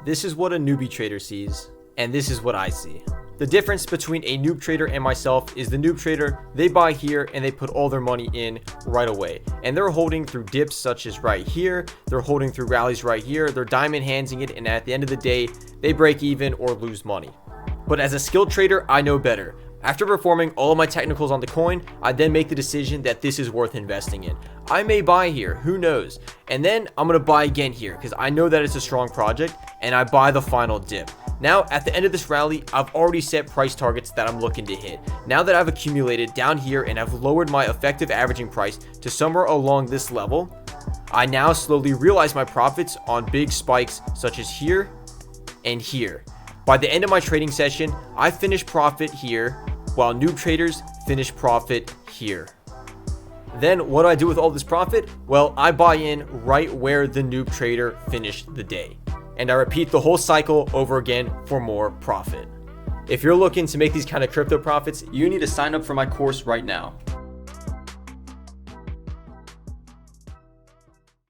This is what a newbie trader sees, and this is what I see. The difference between a noob trader and myself is the noob trader, they buy here and they put all their money in right away. And they're holding through dips such as right here, they're holding through rallies right here, they're diamond handsing it, and at the end of the day, they break even or lose money. But as a skilled trader, I know better. After performing all of my technicals on the coin, I then make the decision that this is worth investing in. I may buy here, who knows? And then I'm going to buy again here because I know that it's a strong project, and I buy the final dip. Now, at the end of this rally, I've already set price targets that I'm looking to hit. Now that I've accumulated down here and I've lowered my effective averaging price to somewhere along this level, I now slowly realize my profits on big spikes such as here and here. By the end of my trading session, I finish profit here, while noob traders finish profit here. Then what do I do with all this profit? Well, I buy in right where the noob trader finished the day. And I repeat the whole cycle over again for more profit. If you're looking to make these kind of crypto profits, you need to sign up for my course right now.